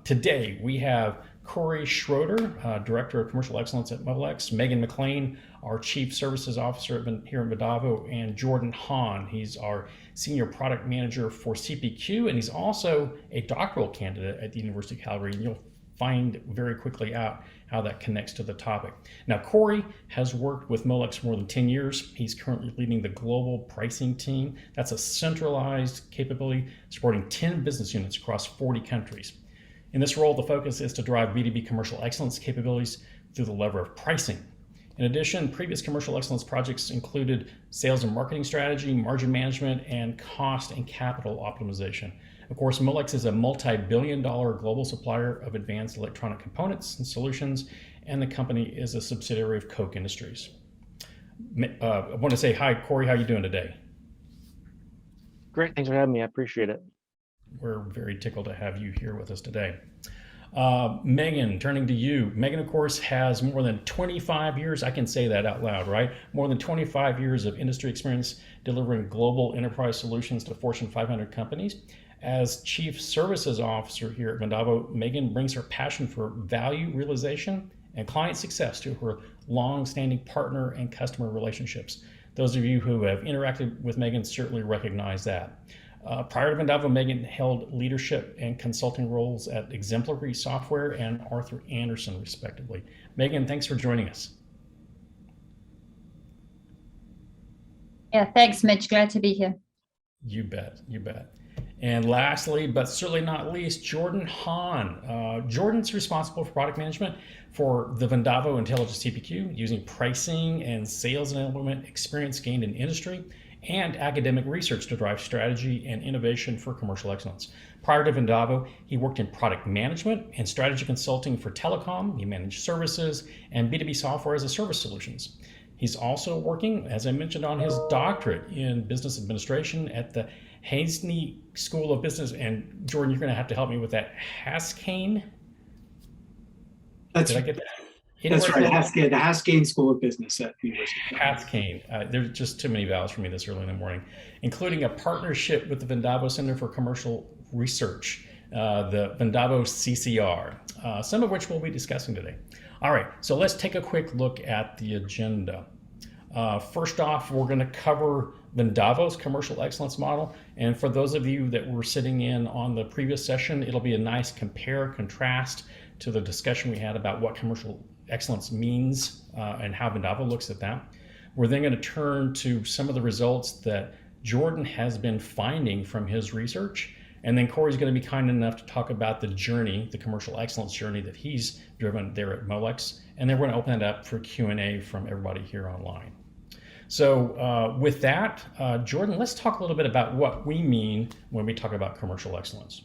Today, we have Corey Schroeder, Director of Commercial Excellence at Molex, Megan MacLean, our Chief Services Officer here in Vendavo, and Jordan Hahn. He's our Senior Product Manager for CPQ, and he's also a doctoral candidate at the University of Calgary. And you'll find very quickly out how that connects to the topic. Now, Corey has worked with Molex for more than 10 years. He's currently leading the global pricing team. That's a centralized capability supporting 10 business units across 40 countries. In this role, the focus is to drive B2B commercial excellence capabilities through the lever of pricing. In addition, previous commercial excellence projects included sales and marketing strategy, margin management, and cost and capital optimization. Of course, Molex is a multi-billion-dollar global supplier of advanced electronic components and solutions, and the company is a subsidiary of Koch Industries. I want to say hi, Corey. How are you doing today? Great. Thanks for having me. I appreciate it. We're very tickled to have you here with us today. Megan, turning to you. Megan, of course, has more than 25 years, I can say that out loud, right? More than 25 years of industry experience delivering global enterprise solutions to Fortune 500 companies. As Chief Services Officer here at Vendavo, Megan brings her passion for value realization and client success to her long-standing partner and customer relationships. Those of you who have interacted with Megan certainly recognize that. Prior to Vendavo, Megan held leadership and consulting roles at Exemplary Software and Arthur Andersen, respectively. Megan, thanks for joining us. Yeah, thanks, Mitch. Glad to be here. You bet, you bet. And lastly, but certainly not least, Jordan Hahn. Jordan's responsible for product management for the Vendavo Intelligence CPQ, using pricing and sales enablement experience gained in industry and academic research to drive strategy and innovation for commercial excellence. Prior to Vendavo, he worked in product management and strategy consulting for telecom. He managed services and B2B software as a service solutions. He's also working, as I mentioned, on his doctorate in business administration at the Haysney School of Business. And Jordan, you're going to have to help me with that. Haskane? Did I get that? That's right, the Haskane School of Business at the University. Haskane. There's just too many vowels for me this early in the morning, including a partnership with the Vendavo Center for Commercial Research, the Vendavo CCR, some of which we'll be discussing today. All right, so let's take a quick look at the agenda. First off, we're going to cover Vendavo's commercial excellence model. And for those of you that were sitting in on the previous session, it'll be a nice compare contrast to the discussion we had about what commercial excellence means and how Vendavo looks at that. We're then going to turn to some of the results that Jordan has been finding from his research. And then Corey's going to be kind enough to talk about the journey, the commercial excellence journey that he's driven there at Molex. And then we're going to open it up for Q&A from everybody here online. So with that, Jordan, let's talk a little bit about what we mean when we talk about commercial excellence.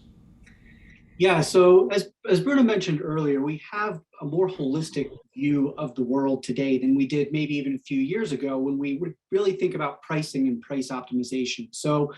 Yeah, so as Bruno mentioned earlier, we have a more holistic view of the world today than we did maybe even a few years ago when we would really think about pricing and price optimization. So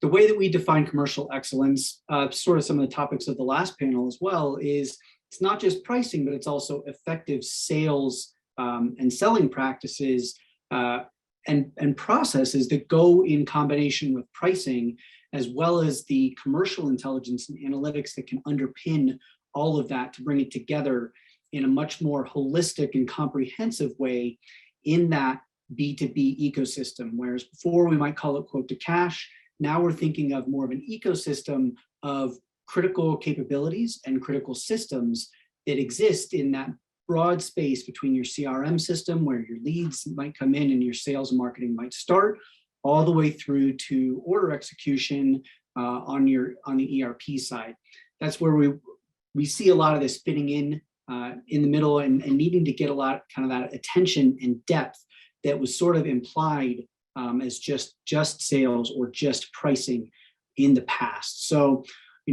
the way that we define commercial excellence, sort of some of the topics of the last panel as well, is it's not just pricing, but it's also effective sales and selling practices and processes that go in combination with pricing, as well as the commercial intelligence and analytics that can underpin all of that to bring it together in a much more holistic and comprehensive way in that B2B ecosystem. Whereas before we might call it quote to cash, now we're thinking of more of an ecosystem of critical capabilities and critical systems that exist in that broad space between your CRM system, where your leads might come in and your sales and marketing might start, all the way through to order execution on the ERP side. That's where we see a lot of this fitting in the middle and needing to get a lot kind of that attention and depth that was sort of implied as just sales or just pricing in the past. So,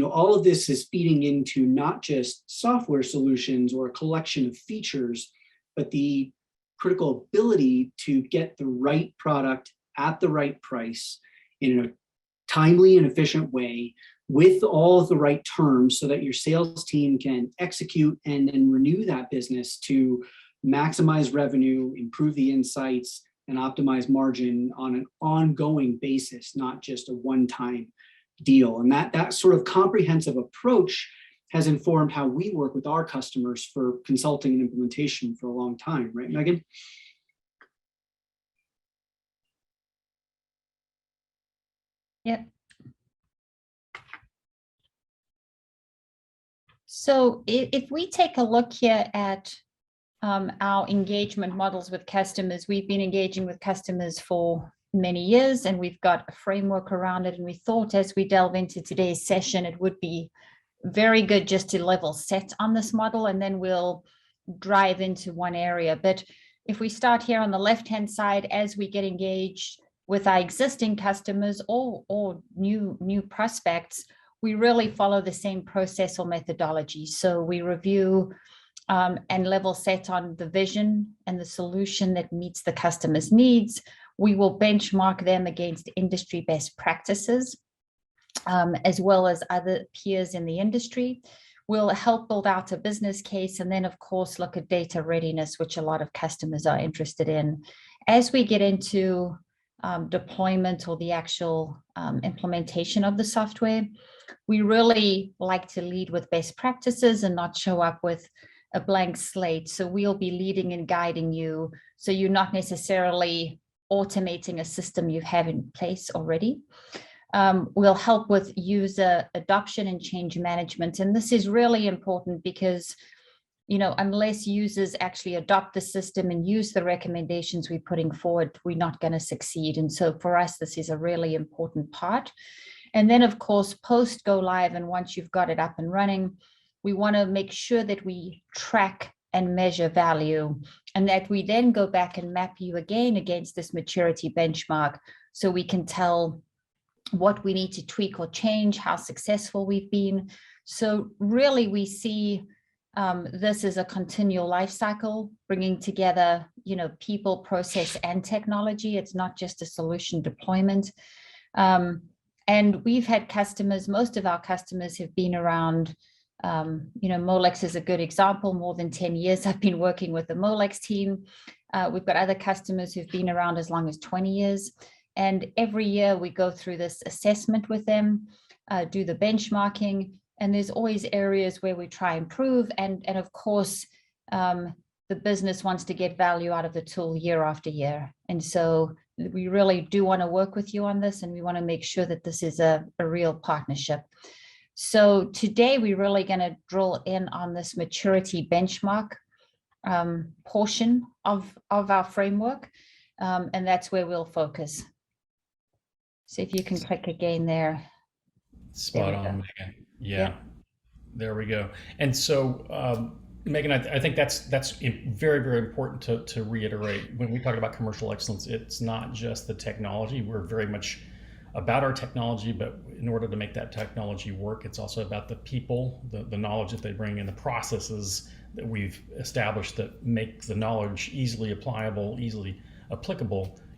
all of this is feeding into not just software solutions or a collection of features, but the critical ability to get the right product at the right price in a timely and efficient way with all of the right terms so that your sales team can execute and renew that business to maximize revenue, improve the insights, and optimize margin on an ongoing basis, not just a one-time deal. And that sort of comprehensive approach has informed how we work with our customers for consulting and implementation for a long time, right, Megan? Yep. So if we take a look here at our engagement models with customers, we've been engaging with customers for many years, and we've got a framework around it. And we thought as we delve into today's session, it would be very good just to level set on this model, and then we'll drive into one area. But if we start here on the left-hand side, as we get engaged with our existing customers or new prospects, we really follow the same process or methodology. So we review and level set on the vision and the solution that meets the customer's needs. We will benchmark them against industry best practices, as well as other peers in the industry. We'll help build out a business case, and then of course look at data readiness, which a lot of customers are interested in. As we get into deployment or the actual implementation of the software, we really like to lead with best practices and not show up with a blank slate. So we'll be leading and guiding you, so you're not necessarily automating a system you have in place already. We'll help with user adoption and change management. And this is really important because, you know, unless users actually adopt the system and use the recommendations we're putting forward, we're not going to succeed. And so for us, this is a really important part. And then of course, post go live, and once you've got it up and running, we want to make sure that we track and measure value, and that we then go back and map you again against this maturity benchmark, so we can tell what we need to tweak or change, how successful we've been. So really we see this as a continual life cycle, bringing together, you know, people, process, and technology. It's not just a solution deployment. And we've had customers, most of our customers have been around, you know, Molex is a good example. More than 10 years I've been working with the Molex team. We've got other customers who've been around as long as 20 years. And every year we go through this assessment with them, do the benchmarking, and there's always areas where we try and improve. And of course, the business wants to get value out of the tool year after year. And so we really do want to work with you on this, and we want to make sure that this is a real partnership. So today we're really going to drill in on this maturity benchmark portion of our framework, and that's where we'll focus. So if you can click again there. Spot on, Megan. Yeah, there we go. And so, Megan, I think that's very, very important to reiterate. When we talk about commercial excellence, it's not just the technology. We're very much about our technology, but in order to make that technology work, it's also about the people, the knowledge that they bring, and the processes that we've established that make the knowledge easily applicable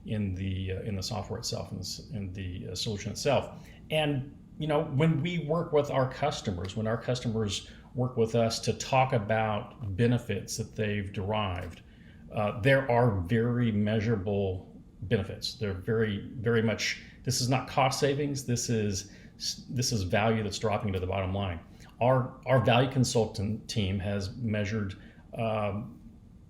in the software itself, in the solution itself. And you know, when we work with our customers, when our customers work with us to talk about benefits that they've derived, there are very measurable benefits. They're very, very much, this is not cost savings. This is value that's dropping to the bottom line. Our value consultant team has measured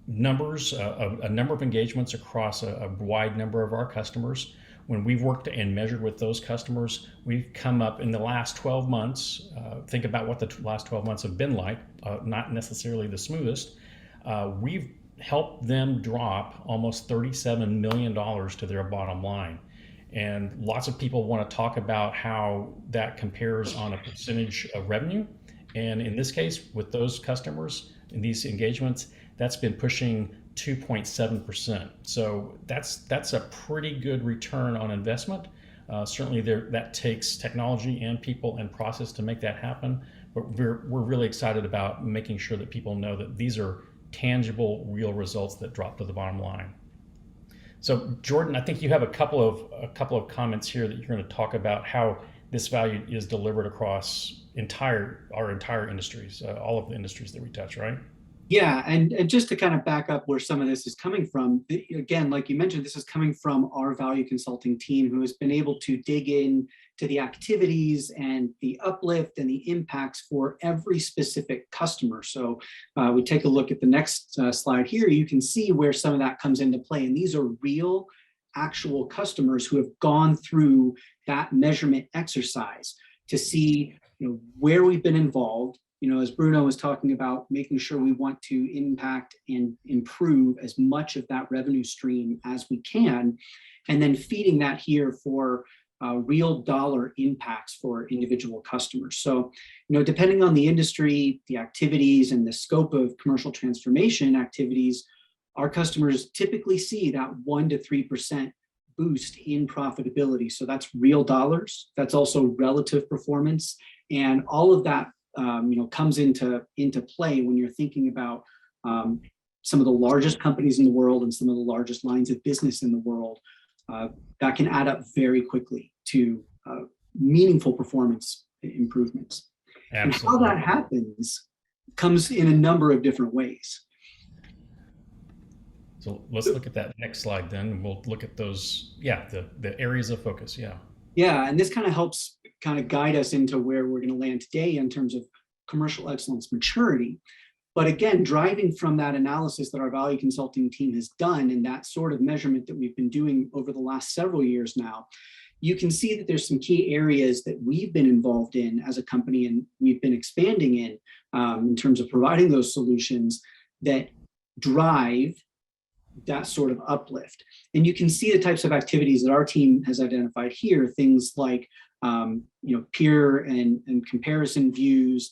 numbers, a number of engagements across a wide number of our customers. When we've worked and measured with those customers, we've come up in the last 12 months, think about what the last 12 months have been like, not necessarily the smoothest. We've helped them drop almost $37 million to their bottom line. And lots of people want to talk about how that compares on a percentage of revenue. And in this case, with those customers in these engagements, that's been pushing 2.7%. So that's a pretty good return on investment. Certainly that takes technology and people and process to make that happen. But we're really excited about making sure that people know that these are tangible, real results that drop to the bottom line. So Jordan, I think you have a couple of comments here that you're going to talk about how this value is delivered across our entire industries, all of the industries that we touch, right? Yeah, and just to kind of back up where some of this is coming from, again, like you mentioned, this is coming from our value consulting team who has been able to dig in to the activities and the uplift and the impacts for every specific customer. So we take a look at the next slide here, you can see where some of that comes into play. And these are real, actual customers who have gone through that measurement exercise to see, where we've been involved. As Bruno was talking about, making sure we want to impact and improve as much of that revenue stream as we can, and then feeding that here for real dollar impacts for individual customers. So, depending on the industry, the activities, and the scope of commercial transformation activities, our customers typically see that 1 to 3% boost in profitability. So that's real dollars. That's also relative performance, and all of that comes into play when you're thinking about some of the largest companies in the world and some of the largest lines of business in the world. That can add up very quickly to meaningful performance improvements. Absolutely. And how that happens comes in a number of different ways. So let's look at that next slide then. We'll look at those, the areas of focus, Yeah, and this kind of helps kind of guide us into where we're going to land today in terms of commercial excellence maturity. But again, driving from that analysis that our value consulting team has done and that sort of measurement that we've been doing over the last several years now, you can see that there's some key areas that we've been involved in as a company and we've been expanding in terms of providing those solutions that drive that sort of uplift. And you can see the types of activities that our team has identified here, things like peer and comparison views,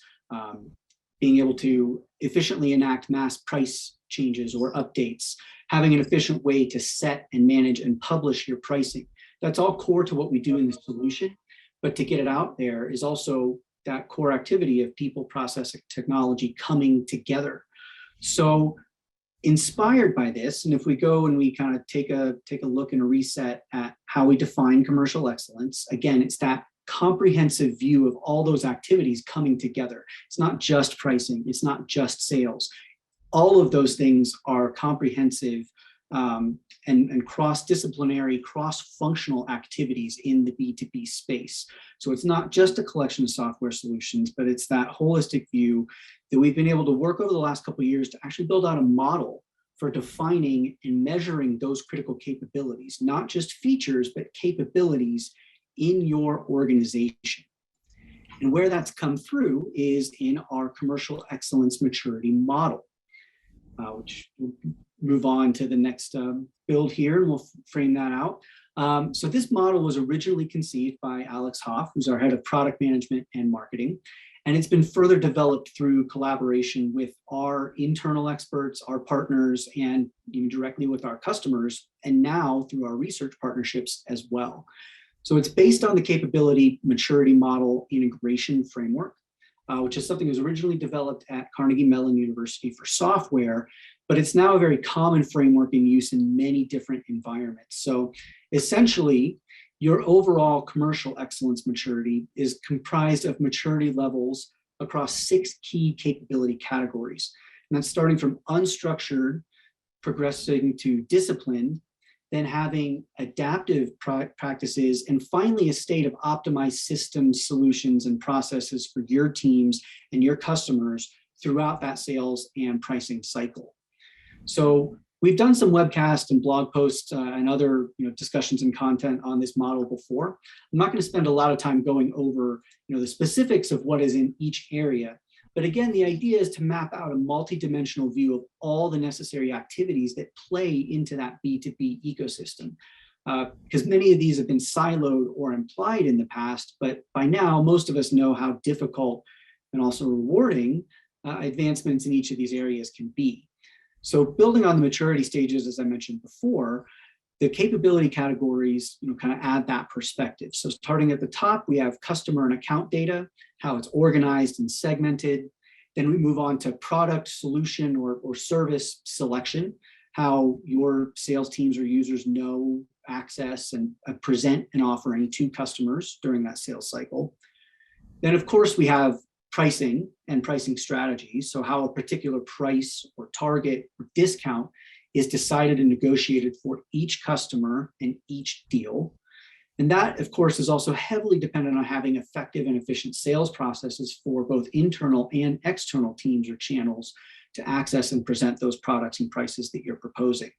being able to efficiently enact mass price changes or updates, having an efficient way to set and manage and publish your pricing. That's all core to what we do in the solution, but to get it out there is also that core activity of people, process, and technology coming together. So inspired by this, and if we go and we kind of take a look and a reset at how we define commercial excellence, again, it's that comprehensive view of all those activities coming together. It's not just pricing, it's not just sales. All of those things are comprehensive and cross-disciplinary, cross-functional activities in the B2B space. So it's not just a collection of software solutions, but it's that holistic view that we've been able to work over the last couple of years to actually build out a model for defining and measuring those critical capabilities, not just features, but capabilities in your organization. And where that's come through is in our commercial excellence maturity model, which we'll move on to the next build here, and we'll frame that out. So this model was originally conceived by Alex Hoff, who's our head of product management and marketing. And it's been further developed through collaboration with our internal experts, our partners, and even directly with our customers, and now through our research partnerships as well. So it's based on the capability maturity model integration framework, which is something that was originally developed at Carnegie Mellon University for software, but it's now a very common framework in use in many different environments. So essentially, your overall commercial excellence maturity is comprised of maturity levels across 6 key capability categories. And that's starting from unstructured, progressing to disciplined, then having adaptive practices, and finally a state of optimized systems, solutions, and processes for your teams and your customers throughout that sales and pricing cycle. So we've done some webcasts and blog posts and other discussions and content on this model before. I'm not going to spend a lot of time going over the specifics of what is in each area. But again, the idea is to map out a multidimensional view of all the necessary activities that play into that B2B ecosystem. Because many of these have been siloed or implied in the past, but by now, most of us know how difficult and also rewarding advancements in each of these areas can be. So building on the maturity stages, as I mentioned before, the capability categories kind of add that perspective. So starting at the top, we have customer and account data, how it's organized and segmented. Then we move on to product, solution, or service selection, how your sales teams or users know, access, and present an offering to customers during that sales cycle. Then, of course, we have pricing and pricing strategies. So how a particular price or target or discount is decided and negotiated for each customer and each deal. And that, of course, is also heavily dependent on having effective and efficient sales processes for both internal and external teams or channels to access and present those products and prices that you're proposing.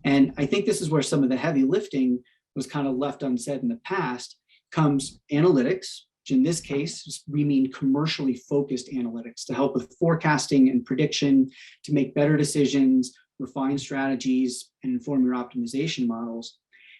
And I think this is where some of the heavy lifting was kind of left unsaid in the past, comes analytics, which in this case, we mean commercially focused analytics to help with forecasting and prediction, to make better decisions, refine strategies, and inform your optimization models.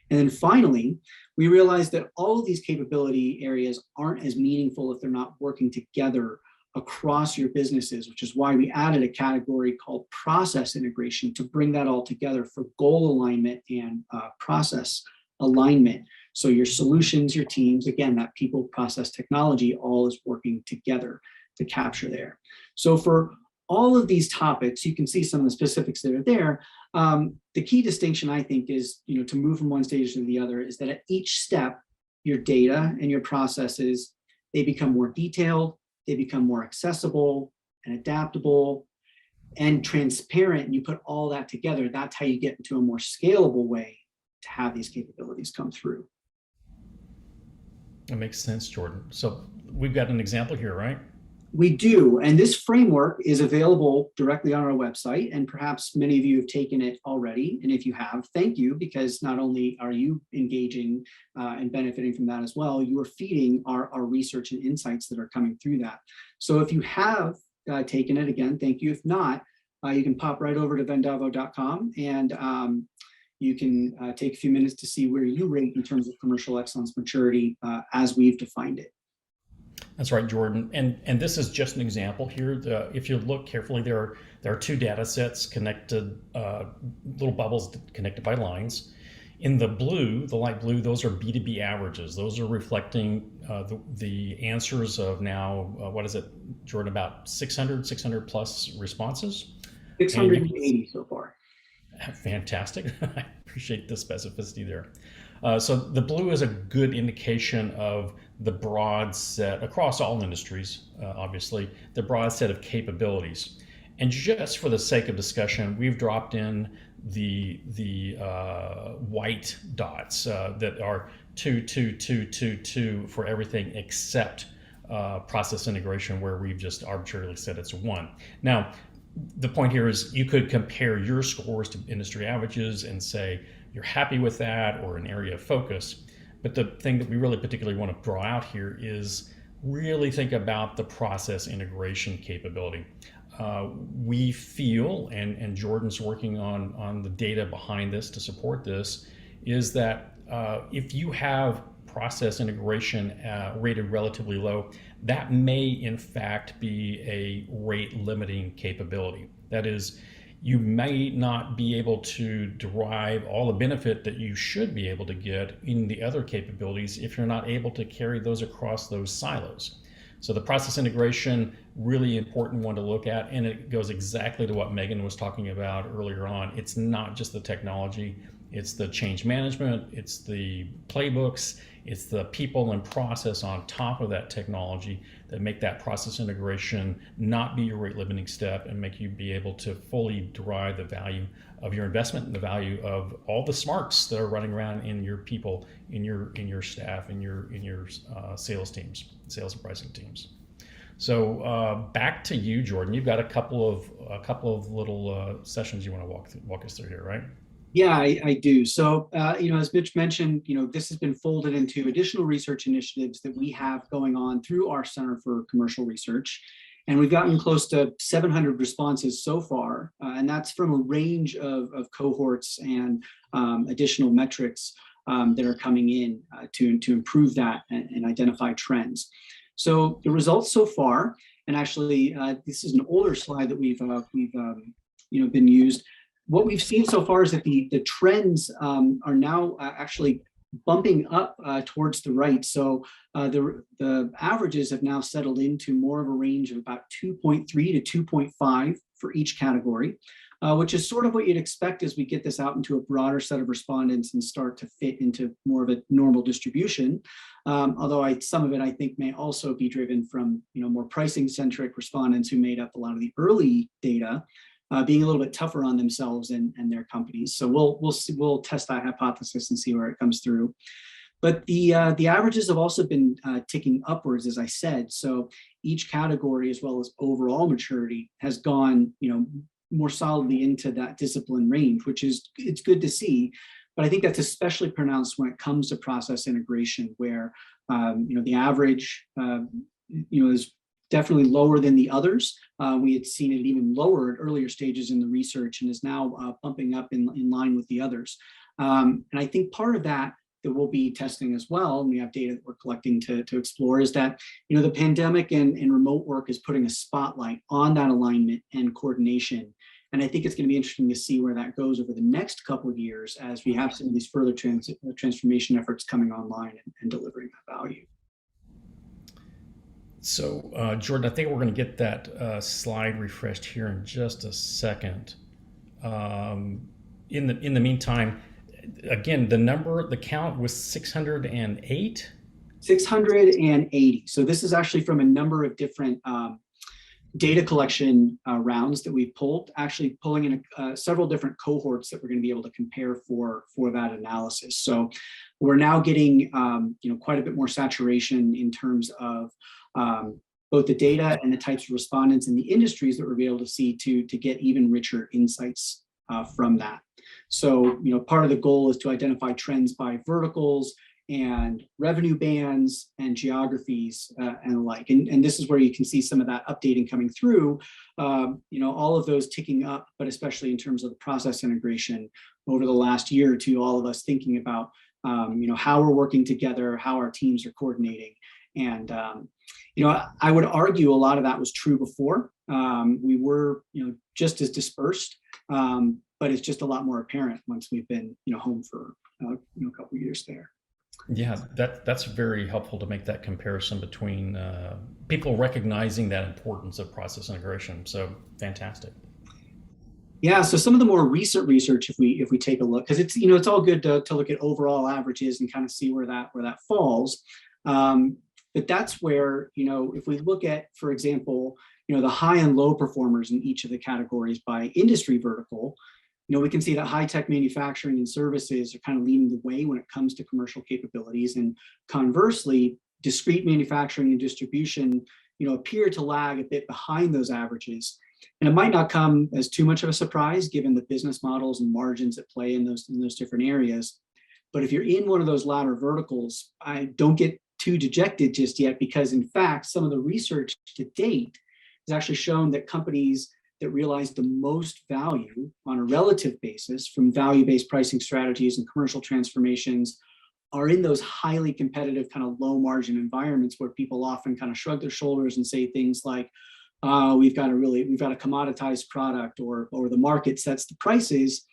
And then finally, we realized that all of these capability areas aren't as meaningful if they're not working together across your businesses, which is why we added a category called process integration to bring that all together for goal alignment and process alignment. So your solutions, your teams, again, that people, process, technology, all is working together to capture there. So for all of these topics, you can see some of the specifics that are there. The key distinction, I think, is to move from one stage to the other, is that at each step, your data and your processes, they become more detailed, they become more accessible and adaptable and transparent. And you put all that together, that's how you get into a more scalable way to have these capabilities come through. That makes sense, Jordan. So we've got an example here, right? We do, and this framework is available directly on our website, and perhaps many of you have taken it already, and if you have, thank you, because not only are you engaging and benefiting from that as well, you are feeding our research and insights that are coming through that. So if you have taken it, again, thank you. If not, you can pop right over to vendavo.com and you can take a few minutes to see where you rate in terms of commercial excellence maturity as we've defined it. That's right, Jordan. And this is just an example here. If you look carefully, there are two data sets connected, little bubbles connected by lines. In the blue, the light blue, those are B2B averages. Those are reflecting the answers of now, what is it, Jordan, about 600 plus responses? 680 so far. Fantastic. I appreciate the specificity there. So the blue is a good indication of the broad set across all industries, obviously, the broad set of capabilities. And just for the sake of discussion, we've dropped in the white dots that are 2, 2, 2, 2, 2 for everything except process integration, where we've just arbitrarily said it's 1. Now, the point here is you could compare your scores to industry averages and say you're happy with that or an area of focus. But the thing that we really particularly want to draw out here is really think about the process integration capability. We feel, and Jordan's working on the data behind this to support this, is that if you have process integration rated relatively low, that may in fact be a rate limiting capability. That is, you may not be able to derive all the benefit that you should be able to get in the other capabilities if you're not able to carry those across those silos. So the process integration, really important one to look at, and it goes exactly to what Megan was talking about earlier on. It's not just the technology, it's the change management, it's the playbooks, it's the people and process on top of that technology that make that process integration not be your rate limiting step and make you be able to fully derive the value of your investment and the value of all the smarts that are running around in your people, in your staff, in your sales teams, sales and pricing teams. So back to you, Jordan. You've got a couple of little sessions you want to walk us through here, right? Yeah, I do. So, as Mitch mentioned, this has been folded into additional research initiatives that we have going on through our Center for Commercial Research. And we've gotten close to 700 responses so far. And that's from a range of cohorts and additional metrics that are coming in to improve that and identify trends. So the results so far, and actually, this is an older slide that we've been used. What we've seen so far is that the trends are now actually bumping up towards the right. So the averages have now settled into more of a range of about 2.3 to 2.5 for each category. which is sort of what you'd expect as we get this out into a broader set of respondents and start to fit into more of a normal distribution. Although some of it I think may also be driven from more pricing centric respondents who made up a lot of the early data, being a little bit tougher on themselves and their companies. So we'll test that hypothesis and see where it comes through. But the averages have also been ticking upwards, as I said. So each category, as well as overall maturity, has gone more solidly into that discipline range, which it's good to see. But I think that's especially pronounced when it comes to process integration, where the average is definitely lower than the others. We had seen it even lower at earlier stages in the research and is now bumping up in line with the others. And I think part of that we'll be testing as well, and we have data that we're collecting to explore, is that the pandemic and remote work is putting a spotlight on that alignment and coordination. And I think it's going to be interesting to see where that goes over the next couple of years as we have some of these further transformation efforts coming online and delivering that value. So, Jordan, I think we're going to get that slide refreshed here in just a second. In the meantime, again, the count was 608. 680. So this is actually from a number of different data collection rounds that we've pulled, actually pulling in several different cohorts that we're going to be able to compare for that analysis. So we're now getting quite a bit more saturation in terms of both the data and the types of respondents and the industries that we'll be able to see to get even richer insights from that. So, part of the goal is to identify trends by verticals and revenue bands and geographies and the like. And this is where you can see some of that updating coming through, all of those ticking up, but especially in terms of the process integration over the last year or two, all of us thinking about, how we're working together, how our teams are coordinating. And, I would argue a lot of that was true before. We were, just as dispersed, but it's just a lot more apparent once we've been, home for, a couple of years there. Yeah, that's very helpful to make that comparison between people recognizing that importance of process integration. So fantastic. Yeah, so some of the more recent research, if we take a look, because it's it's all good to look at overall averages and kind of see where that falls. But that's where if we look at, for example, the high and low performers in each of the categories by industry vertical, we can see that high-tech manufacturing and services are kind of leading the way when it comes to commercial capabilities. And conversely, discrete manufacturing and distribution, appear to lag a bit behind those averages. And it might not come as too much of a surprise given the business models and margins at play in those different areas. But if you're in one of those latter verticals, I don't get too dejected just yet, because in fact, some of the research to date has actually shown that companies that realize the most value on a relative basis from value-based pricing strategies and commercial transformations are in those highly competitive kind of low margin environments where people often kind of shrug their shoulders and say things like, we've got a commoditized product, or the market sets the prices.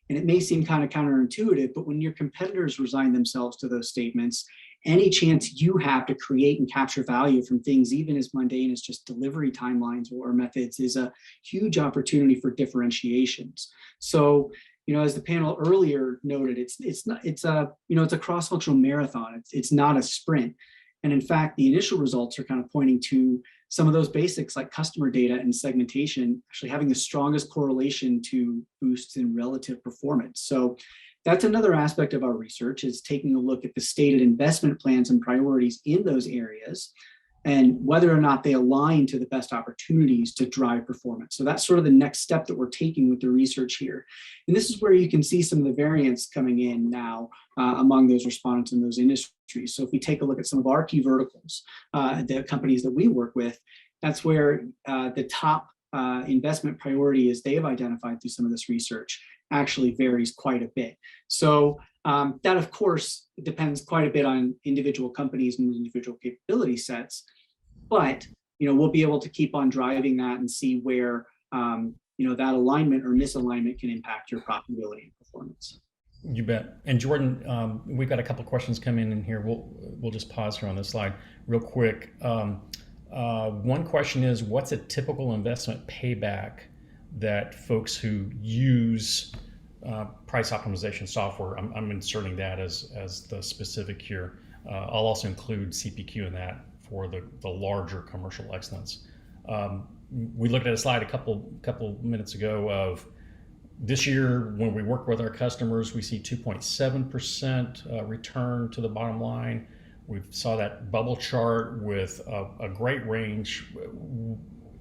And it may seem kind of counterintuitive, but when your competitors resign themselves to those statements, any chance you have to create and capture value from things even as mundane as just delivery timelines or methods is a huge opportunity for differentiations. So, as the panel earlier noted, it's a cross-functional marathon. It's not a sprint. And in fact, the initial results are kind of pointing to some of those basics like customer data and segmentation actually having the strongest correlation to boosts in relative performance. So that's another aspect of our research, is taking a look at the stated investment plans and priorities in those areas and whether or not they align to the best opportunities to drive performance. So that's sort of the next step that we're taking with the research here. And this is where you can see some of the variance coming in now among those respondents in those industries. So if we take a look at some of our key verticals, the companies that we work with, that's where the top investment priority is they've identified through some of this research actually varies quite a bit. So that, of course, depends quite a bit on individual companies and individual capability sets. But we'll be able to keep on driving that and see where that alignment or misalignment can impact your profitability and performance. You bet. And Jordan, we've got a couple of questions coming in here. We'll just pause here on this slide real quick. One question is, what's a typical investment payback that folks who use price optimization software, I'm inserting that as the specific here. I'll also include CPQ in that for the larger commercial excellence. We looked at a slide a couple minutes ago of this year, when we work with our customers, we see 2.7% return to the bottom line. We saw that bubble chart with a great range.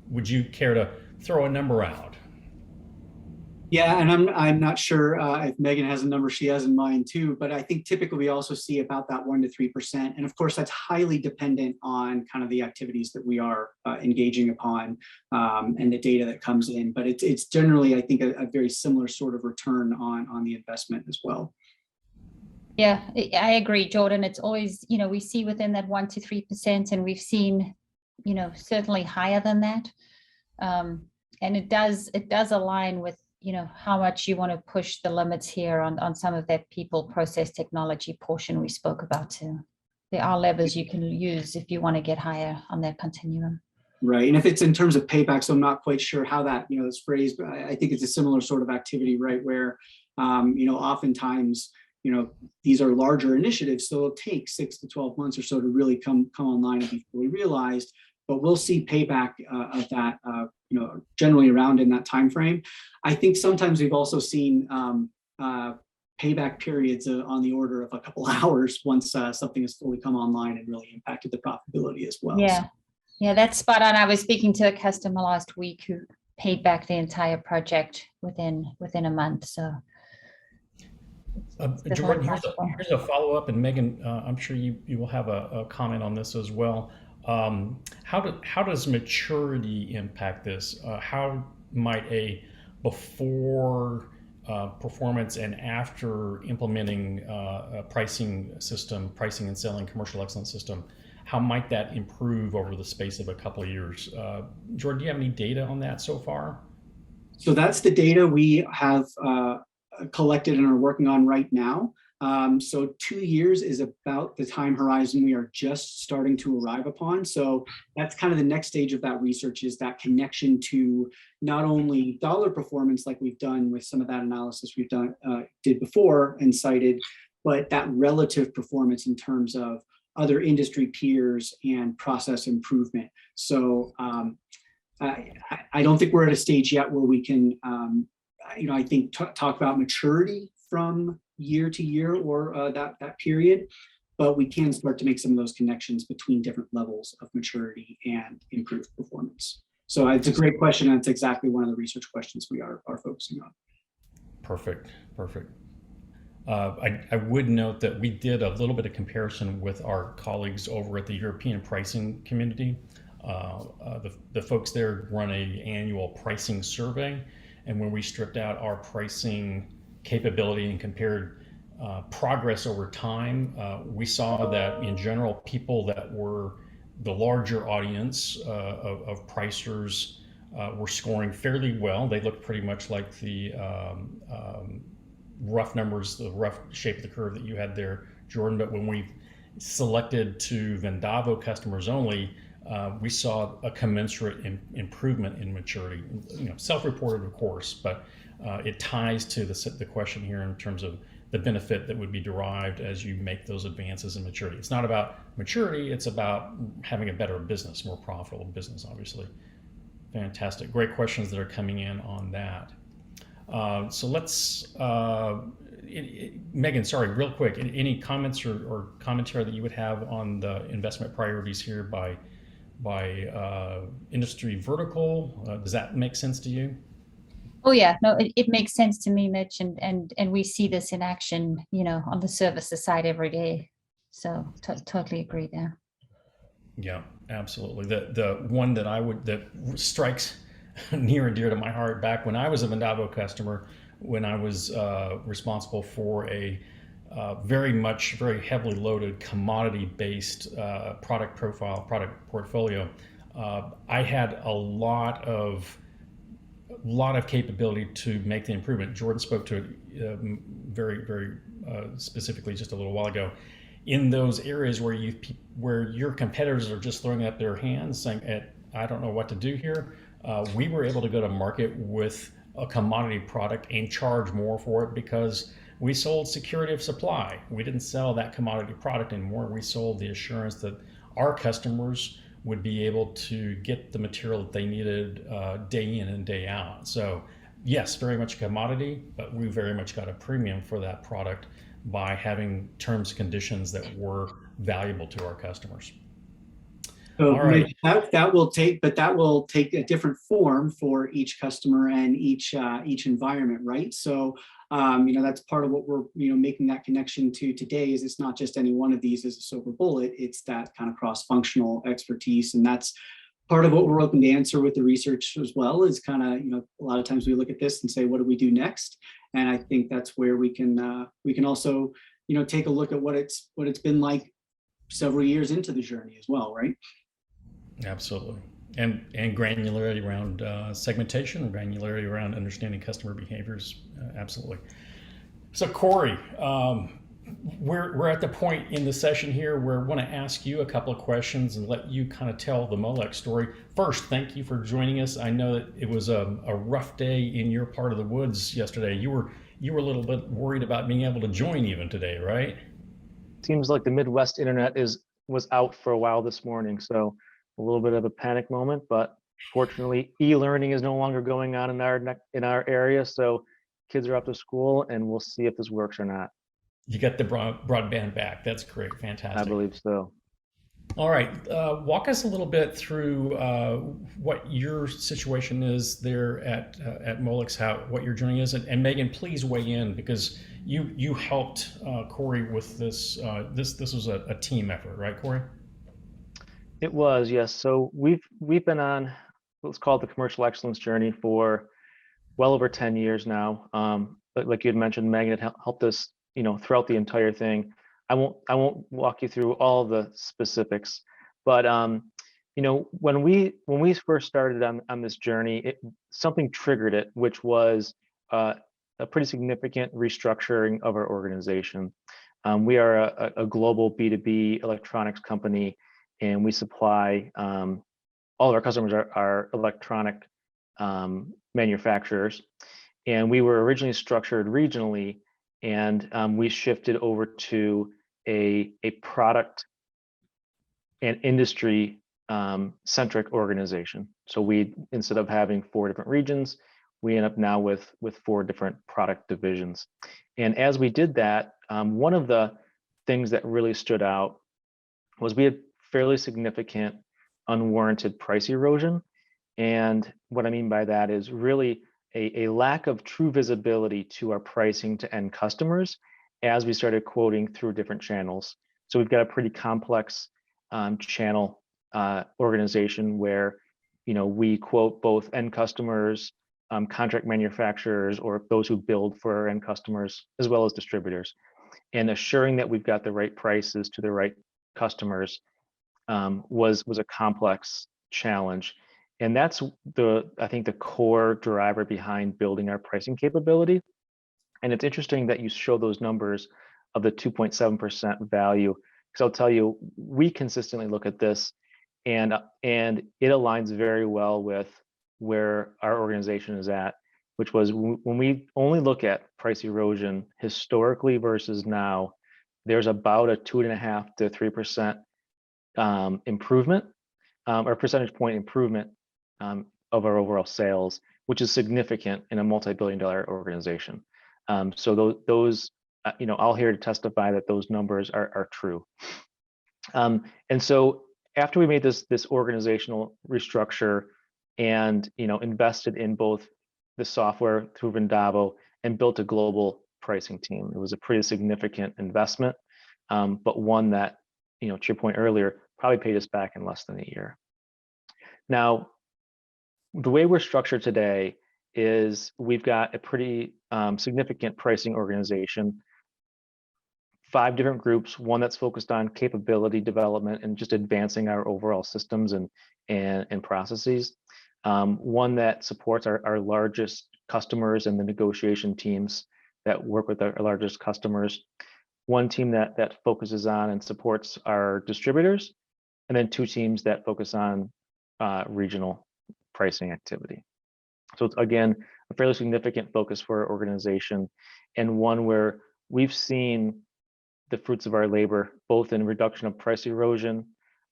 Would you care to throw a number out? Yeah, and I'm not sure if Megan has a number she has in mind too, but I think typically we also see about that 1 to 3%. And of course, that's highly dependent on kind of the activities that we are engaging upon and the data that comes in. But it's generally, I think, a very similar sort of return on the investment as well. Yeah, I agree, Jordan. It's always, we see within that 1 to 3%, and we've seen, certainly higher than that. And it does align with, how much you want to push the limits here on some of that people process technology portion we spoke about too. There are levers you can use if you want to get higher on that continuum. Right. And if it's in terms of payback, so I'm not quite sure how that, is phrased, but I think it's a similar sort of activity, right? Where, oftentimes, these are larger initiatives, so it'll take 6 to 12 months or so to really come online and be fully realized. But we'll see payback of that, generally around in that time frame. I think sometimes we've also seen payback periods on the order of a couple hours once something has fully come online and really impacted the profitability as well. Yeah, yeah, that's spot on. I was speaking to a customer last week who paid back the entire project within a month. So. Jordan, here's a follow-up, and Megan, I'm sure you will have a comment on this as well. How does maturity impact this? How might a before performance and after implementing a pricing and selling commercial excellence system, how might that improve over the space of a couple of years? Jordan, do you have any data on that so far? So that's the data we have collected and are working on right now. So 2 years is about the time horizon we are just starting to arrive upon. So that's kind of the next stage of that research, is that connection to not only dollar performance, like we've done with some of that analysis we've did before and cited, but that relative performance in terms of other industry peers and process improvement. So I don't think we're at a stage yet where we can, I think talk about maturity from year to year or that period, but we can start to make some of those connections between different levels of maturity and improved performance. So it's a great question, and it's exactly one of the research questions we are focusing on. Perfect. I would note that we did a little bit of comparison with our colleagues over at the European pricing community. The folks there run an annual pricing survey, and when we stripped out our pricing capability and compared progress over time, we saw that in general, people that were the larger audience of pricers were scoring fairly well. They looked pretty much like the rough numbers, the rough shape of the curve that you had there, Jordan. But when we selected to Vendavo customers only, we saw a commensurate improvement in maturity. Self-reported, of course, but it ties to the question here in terms of the benefit that would be derived as you make those advances in maturity. It's not about maturity, it's about having a better business, more profitable business, obviously. Fantastic. Great questions that are coming in on that. So let's, Megan, sorry, real quick, any comments or commentary that you would have on the investment priorities here by industry vertical? Does that make sense to you? Oh yeah, no, it makes sense to me, Mitch, and we see this in action, on the services side every day. So totally agree there. Yeah, absolutely. The one that strikes near and dear to my heart, back when I was a Vendavo customer, when I was responsible for a very heavily loaded commodity-based product portfolio, I had a lot of capability to make the improvement. Jordan spoke to it very specifically just a little while ago. In those areas where your competitors are just throwing up their hands saying, I don't know what to do here, we were able to go to market with a commodity product and charge more for it because we sold security of supply. We didn't sell that commodity product anymore. We sold the assurance that our customers would be able to get the material that they needed day in and day out. So yes, very much commodity, but we very much got a premium for that product by having terms and conditions that were valuable to our customers. So All right. that will take a different form for each customer and each environment, right? So that's part of what we're making that connection to today. Is it's not just any one of these as a silver bullet. It's that kind of cross-functional expertise, and that's part of what we're open to answer with the research as well. Is kind of a lot of times we look at this and say, what do we do next? And I think that's where we can also take a look at what it's been like several years into the journey as well, right? Absolutely. And granularity around segmentation, granularity around understanding customer behaviors. Absolutely. So Corey, we're at the point in the session here where I want to ask you a couple of questions and let you kind of tell the Molex story. First, thank you for joining us. I know that it was a rough day in your part of the woods yesterday. You were a little bit worried about being able to join even today, right? Seems like the Midwest internet was out for a while this morning, so a little bit of a panic moment, but fortunately e-learning is no longer going on in our area, so kids are up to school, and we'll see if this works or not. You got the broadband back. That's great. Fantastic. I believe so. All right. Walk us a little bit through what your situation is there at Molex, what your journey is. And Megan, please weigh in because you helped Corey with this. This was a team effort, right, Corey? It was, yes. So we've been on what's called the commercial excellence journey for well over 10 years now. But like you had mentioned, Megan had helped us, throughout the entire thing. I won't walk you through all of the specifics, but when we first started on this journey, something triggered it, which was a pretty significant restructuring of our organization. We are a global B2B electronics company, and we supply all of our customers are electronic manufacturers, and we were originally structured regionally, and we shifted over to a product and industry centric organization. So we, instead of having 4 different regions, we end up now with 4 different product divisions. And as we did that, one of the things that really stood out was we had fairly significant unwarranted price erosion. And what I mean by that is really a lack of true visibility to our pricing to end customers as we started quoting through different channels. So we've got a pretty complex channel organization where we quote both end customers, contract manufacturers, or those who build for our end customers, as well as distributors. And assuring that we've got the right prices to the right customers was a complex challenge. And that's I think the core driver behind building our pricing capability. And it's interesting that you show those numbers of the 2.7% value, because I'll tell you, we consistently look at this, and it aligns very well with where our organization is at, which was when we only look at price erosion historically versus now, there's about a 2.5 to 3% improvement, or percentage point improvement of our overall sales, which is significant in a multi-billion-dollar organization. So those, I'll here to testify that those numbers are true. And so after we made this organizational restructure and invested in both the software through Vendavo and built a global pricing team, it was a pretty significant investment, but one that, to your point earlier, probably paid us back in less than a year. Now, the way we're structured today is we've got a pretty significant pricing organization, 5 different groups, one that's focused on capability development and just advancing our overall systems and processes, one that supports our largest customers and the negotiation teams that work with our largest customers, one team that focuses on and supports our distributors, and then 2 teams that focus on regional pricing activity. So it's, again, a fairly significant focus for our organization, and one where we've seen the fruits of our labor, both in reduction of price erosion,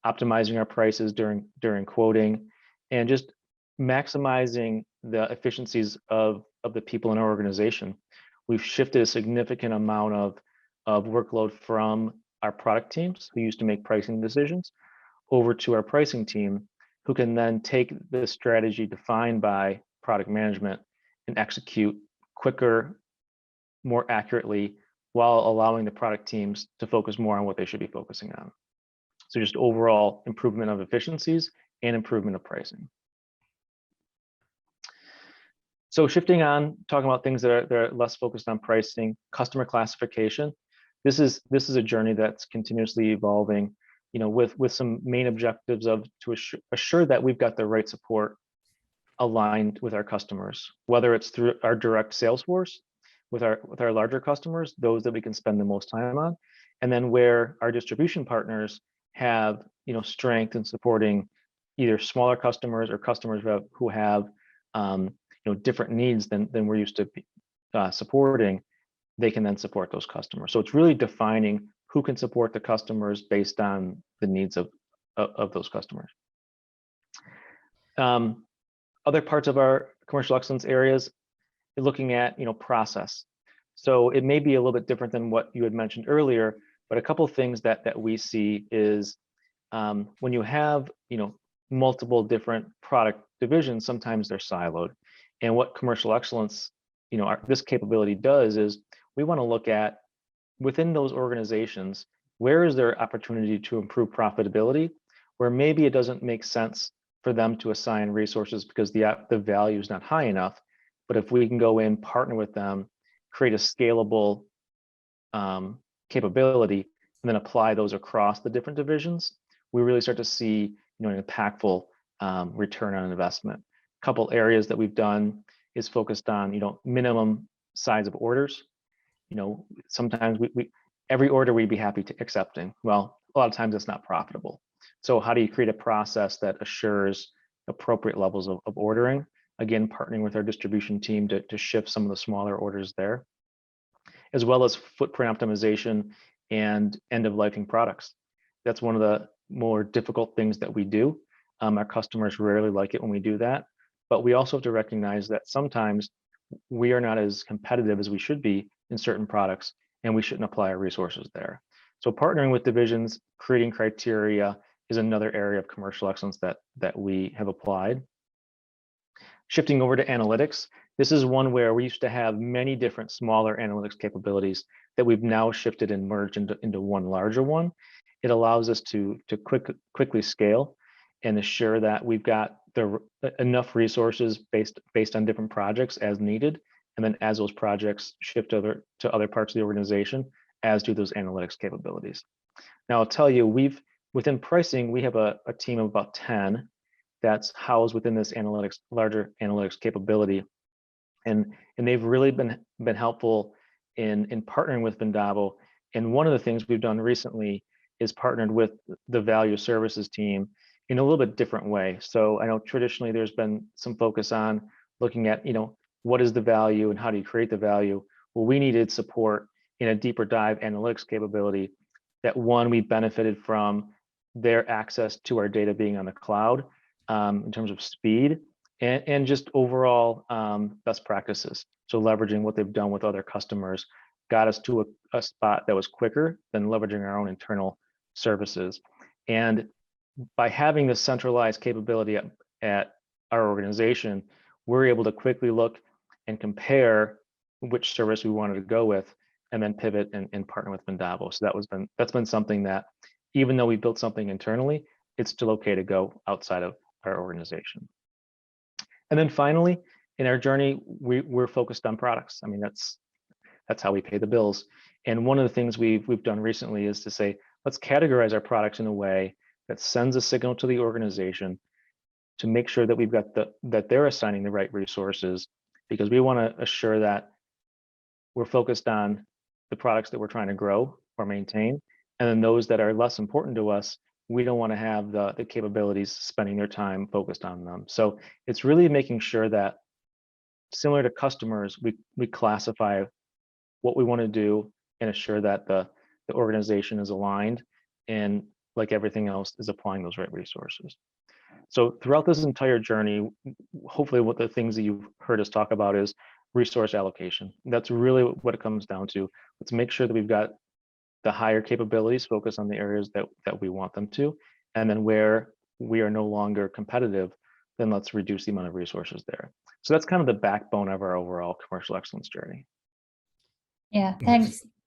optimizing our prices during quoting, and just maximizing the efficiencies of the people in our organization. We've shifted a significant amount of workload from our product teams, who used to make pricing decisions, over to our pricing team, who can then take the strategy defined by product management and execute quicker, more accurately, while allowing the product teams to focus more on what they should be focusing on. So just overall improvement of efficiencies and improvement of pricing. So shifting on, talking about things that are less focused on pricing, customer classification. This is a journey that's continuously evolving, with some main objectives of to assure that we've got the right support aligned with our customers, whether it's through our direct sales force, with our larger customers, those that we can spend the most time on, and then where our distribution partners have strength in supporting either smaller customers or customers who have different needs than we're used to supporting, they can then support those customers. So it's really defining who can support the customers based on the needs of those customers. Other parts of our commercial excellence areas, looking at process. So it may be a little bit different than what you had mentioned earlier, but a couple of things that we see is when you have multiple different product divisions, sometimes they're siloed. And what commercial excellence, this capability does is we want to look at within those organizations, where is there opportunity to improve profitability, where maybe it doesn't make sense for them to assign resources because the value is not high enough. But if we can go in, partner with them, create a scalable capability, and then apply those across the different divisions, we really start to see an impactful return on investment. A couple areas that we've done is focused on minimum size of orders. Sometimes every order we'd be happy to accepting. Well, a lot of times it's not profitable. So how do you create a process that assures appropriate levels of ordering? Again, partnering with our distribution team to shift some of the smaller orders there, as well as footprint optimization and end-of-lifing products. That's one of the more difficult things that we do. Our customers rarely like it when we do that, but we also have to recognize that sometimes we are not as competitive as we should be in certain products, and we shouldn't apply our resources there. So partnering with divisions, creating criteria is another area of commercial excellence that we have applied. Shifting over to analytics, this is one where we used to have many different smaller analytics capabilities that we've now shifted and merged into one larger one. It allows us to quickly scale and assure that we've got enough resources based on different projects as needed, and then as those projects shift to other parts of the organization, as do those analytics capabilities. Now I'll tell you, within pricing, we have a team of about 10 that's housed within this larger analytics capability. And they've really been helpful in partnering with Vendavo. And one of the things we've done recently is partnered with the value services team in a little bit different way. So I know traditionally there's been some focus on looking at, what is the value and how do you create the value? Well, we needed support in a deeper dive analytics capability that we benefited from their access to our data being on the cloud in terms of speed and just overall best practices. So leveraging what they've done with other customers got us to a spot that was quicker than leveraging our own internal services. And by having this centralized capability at our organization, we're able to quickly look and compare which service we wanted to go with, and then pivot and partner with Vendavo. So that's been something that, even though we built something internally, it's still okay to go outside of our organization. And then finally, in our journey, we're focused on products. I mean, that's how we pay the bills. And one of the things we've done recently is to say, let's categorize our products in a way that sends a signal to the organization to make sure that we've got that they're assigning the right resources, because we want to assure that we're focused on the products that we're trying to grow or maintain, and then those that are less important to us, we don't want to have the capabilities spending their time focused on them. So it's really making sure that, similar to customers, we classify what we want to do and assure that the organization is aligned, and like everything else, is applying those right resources. So throughout this entire journey, hopefully what the things that you've heard us talk about is resource allocation. That's really what it comes down to. Let's make sure that we've got the higher capabilities focused on the areas that we want them to. And then where we are no longer competitive, then let's reduce the amount of resources there. So that's kind of the backbone of our overall commercial excellence journey. Yeah,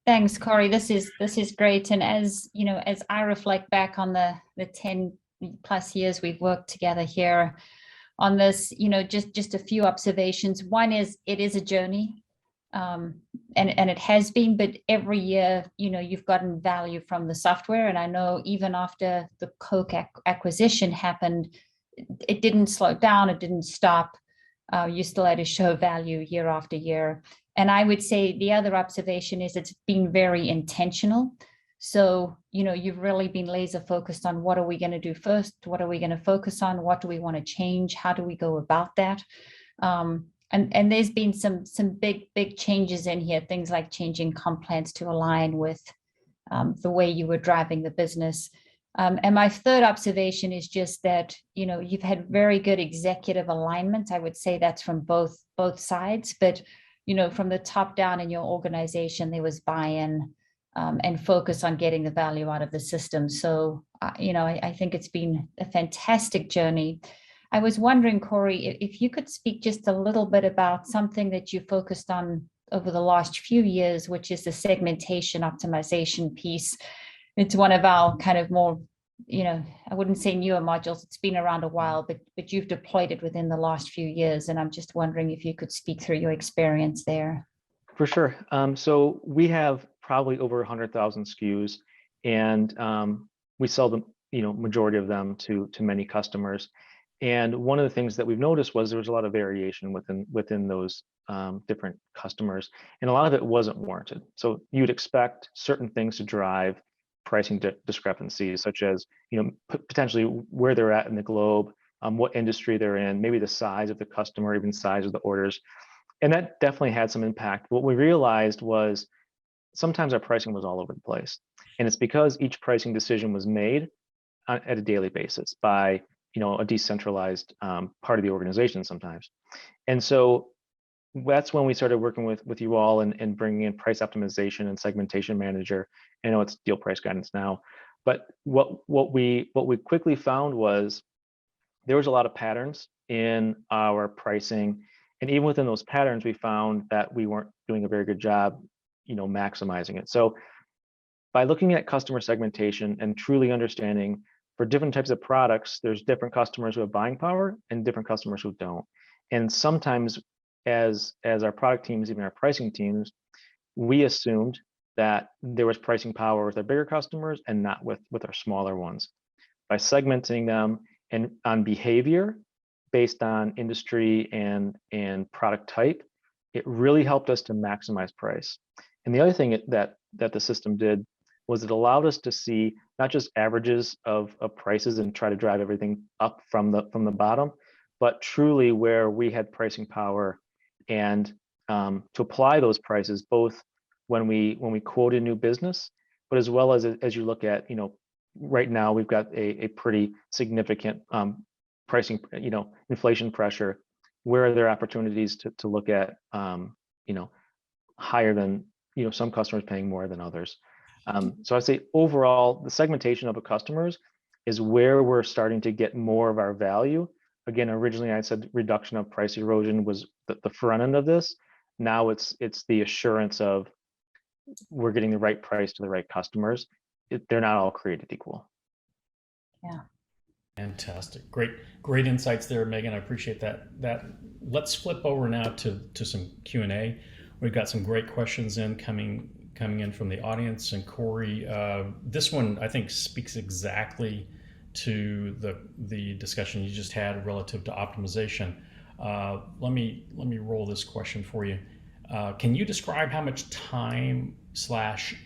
thanks, Corey. This is great. And as you know, as I reflect back on the 10 plus years we've worked together here on this, you know, just a few observations. One is, it is a journey, and it has been, but every year, you know, you've gotten value from the software. And I know even after the Coke acquisition happened, it didn't slow down, it didn't stop. You still had to show value year after year. And I would say the other observation is, it's been very intentional. So, you know, you've really been laser focused on, what are we going to do first? What are we going to focus on? What do we want to change? How do we go about that? And there's been some big changes in here, things like changing comp plans to align with the way you were driving the business. And my third observation is just that, you know, you've had very good executive alignment. I would say that's from both sides, but, you know, from the top down in your organization, there was buy-in and focus on getting the value out of the system. So, you know, I think it's been a fantastic journey. I was wondering, Corey, if you could speak just a little bit about something that you focused on over the last few years, which is the segmentation optimization piece. It's one of our kind of more, you know, I wouldn't say newer modules. It's been around a while, but you've deployed it within the last few years. And I'm just wondering if you could speak through your experience there. For sure. So we have probably over 100,000 SKUs, and we sell them, you know, majority of them to many customers. And one of the things that we've noticed was there was a lot of variation within those different customers, and a lot of it wasn't warranted. So you'd expect certain things to drive pricing discrepancies, such as, you know, potentially where they're at in the globe, what industry they're in, maybe the size of the customer, even size of the orders. And that definitely had some impact. What we realized was sometimes our pricing was all over the place. And it's because each pricing decision was made at a daily basis by, you know, a decentralized part of the organization sometimes. And so that's when we started working with you all and bringing in price optimization and segmentation manager. I know it's deal price guidance now, but what we quickly found was there was a lot of patterns in our pricing, and even within those patterns, we found that we weren't doing a very good job, you know, maximizing it. So by looking at customer segmentation and truly understanding, for different types of products, there's different customers who have buying power and different customers who don't. And sometimes as our product teams, even our pricing teams, we assumed that there was pricing power with our bigger customers and not with our smaller ones. By segmenting them and on behavior based on industry and product type, it really helped us to maximize price. And the other thing that the system did was it allowed us to see not just averages of prices and try to drive everything up from the bottom, but truly where we had pricing power, and to apply those prices both when we quoted new business, but as well as you look at, you know, right now we've got a pretty significant pricing, you know, inflation pressure. Where are there opportunities to look at, you know, higher than, you know, some customers paying more than others. So I'd say overall, the segmentation of the customers is where we're starting to get more of our value. Again, originally I said reduction of price erosion was the front end of this. Now it's the assurance of we're getting the right price to the right customers. They're not all created equal. Yeah. Fantastic. Great insights there, Megan. I appreciate that. Let's flip over now to some Q&A. We've got some great questions coming in from the audience. And Corey, this one I think speaks exactly to the discussion you just had relative to optimization. Let me roll this question for you. Can you describe how much time /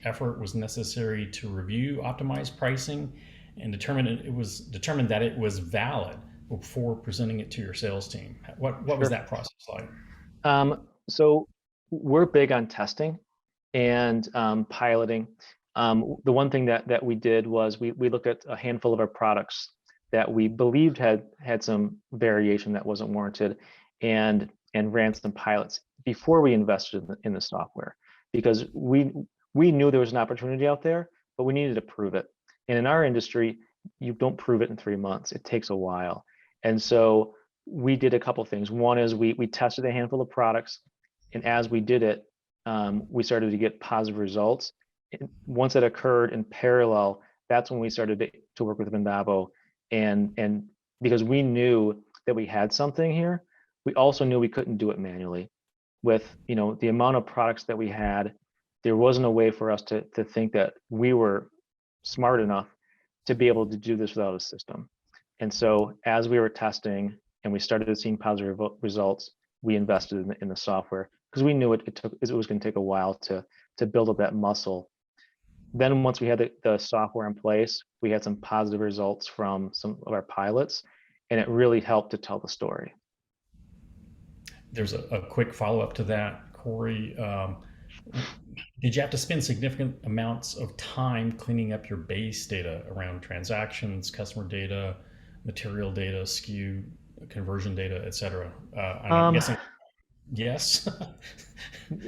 effort was necessary to review optimized pricing? and determined that it was valid before presenting it to your sales team? What was Sure. that process like? So we're big on testing and piloting. The one thing that we did was we looked at a handful of our products that we believed had some variation that wasn't warranted, and ran some pilots before we invested in the software, because we knew there was an opportunity out there, but we needed to prove it. And in our industry, you don't prove it in 3 months. It takes a while. And so we did a couple things. One is we tested a handful of products, and as we did it, we started to get positive results. And once that occurred in parallel, that's when we started to work with Vendavo, and because we knew that we had something here, we also knew we couldn't do it manually. With the amount of products that we had, there wasn't a way for us to think that we were smart enough to be able to do this without a system. And so as we were testing and we started seeing positive results, we invested in the software, because we knew it was going to take a while to build up that muscle. Then once we had the software in place, we had some positive results from some of our pilots, and it really helped to tell the story. There's a quick follow-up to that, Corey. Did you have to spend significant amounts of time cleaning up your base data around transactions, customer data, material data, SKU, conversion data, et cetera? I'm guessing yes.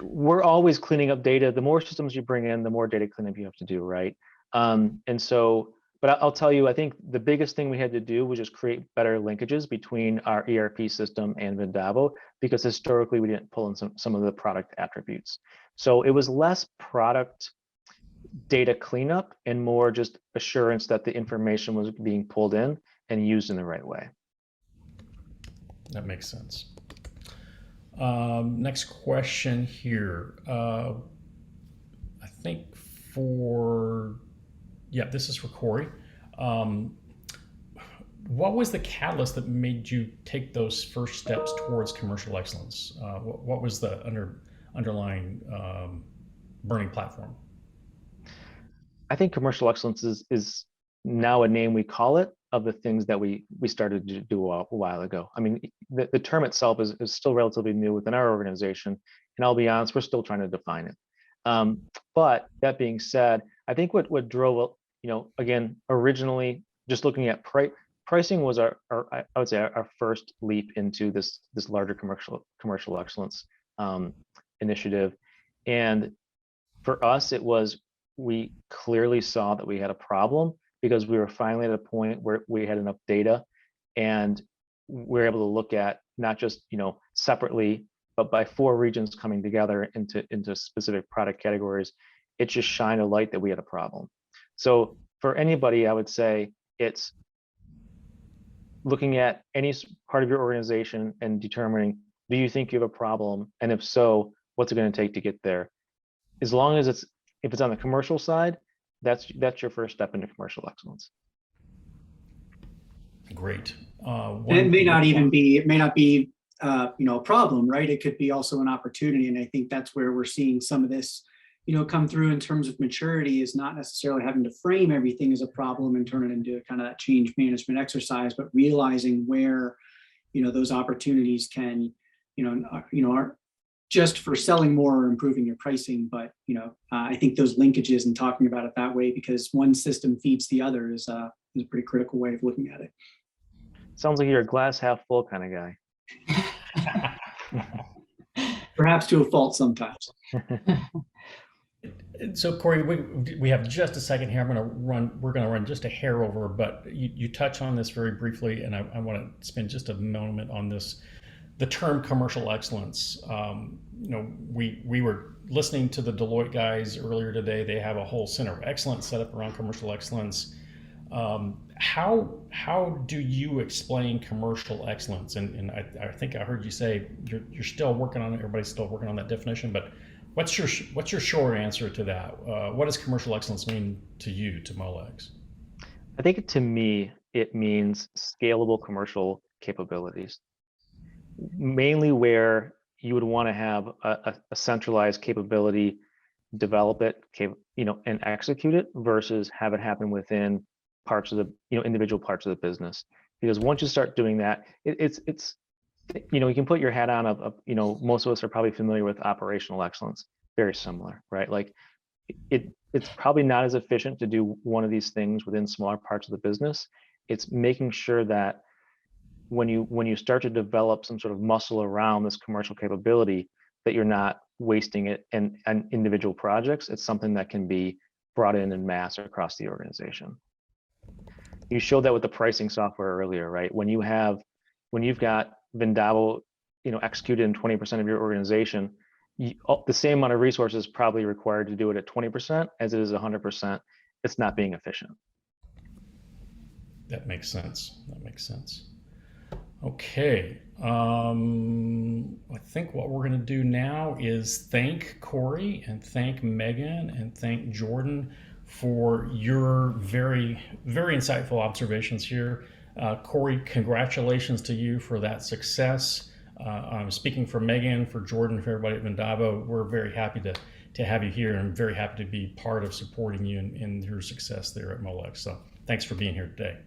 We're always cleaning up data. The more systems you bring in, the more data cleanup you have to do, right? But I'll tell you, I think the biggest thing we had to do was just create better linkages between our ERP system and Vendavo, because historically we didn't pull in some of the product attributes. So it was less product data cleanup and more just assurance that the information was being pulled in and used in the right way. That makes sense. Next question here. I think this is for Corey. What was the catalyst that made you take those first steps towards commercial excellence? What was the underlying burning platform? I think commercial excellence is now a name we call it, of the things that we started to do a while ago. I mean, the term itself is still relatively new within our organization, and I'll be honest, we're still trying to define it. But that being said, I think what drove, again, originally just looking at pricing was I would say our first leap into this larger commercial excellence initiative. And for us, it was, we clearly saw that we had a problem, because we were finally at a point where we had enough data, and we were able to look at not just separately, but by 4 regions coming together into specific product categories. It just shined a light that we had a problem. So for anybody, I would say it's looking at any part of your organization and determining, do you think you have a problem, and if so, what's it going to take to get there? As long as if it's on the commercial side, that's your first step into commercial excellence. Great. And it may not be a problem, right? It could be also an opportunity. And I think that's where we're seeing some of this, come through in terms of maturity, is not necessarily having to frame everything as a problem and turn it into kind of that change management exercise, but realizing where, those opportunities can, are just for selling more or improving your pricing. But, I think those linkages and talking about it that way, because one system feeds the other, is a pretty critical way of looking at it. Sounds like you're a glass half full kind of guy. Perhaps to a fault sometimes. So Corey, we have just a second here. We're going to run just a hair over, but you touch on this very briefly, and I want to spend just a moment on this. The term commercial excellence. We were listening to the Deloitte guys earlier today. They have a whole center of excellence set up around commercial excellence. How do you explain commercial excellence? And I think I heard you say you're still working on it. Everybody's still working on that definition. But what's your short answer to that? What does commercial excellence mean to you, to Molex? I think to me, it means scalable commercial capabilities, mainly where you would want to have a centralized capability, develop it, and execute it, versus have it happen within parts of the, individual parts of the business. Because once you start doing that, it's you can put your hat on most of us are probably familiar with operational excellence, very similar, right? Like it's probably not as efficient to do one of these things within smaller parts of the business. It's making sure that when you start to develop some sort of muscle around this commercial capability, that you're not wasting it in individual projects. It's something that can be brought in mass across the organization. You showed that with the pricing software earlier, right? When you've got Vendavo, executed in 20% of your organization, the same amount of resources probably required to do it at 20% as it is 100%. It's not being efficient. That makes sense. Okay. I think what we're going to do now is thank Corey and thank Megan and thank Jordan for your very, very insightful observations here. Corey, congratulations to you for that success. I'm speaking for Megan, for Jordan, for everybody at Vendavo. We're very happy to have you here, and I'm very happy to be part of supporting you in your success there at Molex. So thanks for being here today.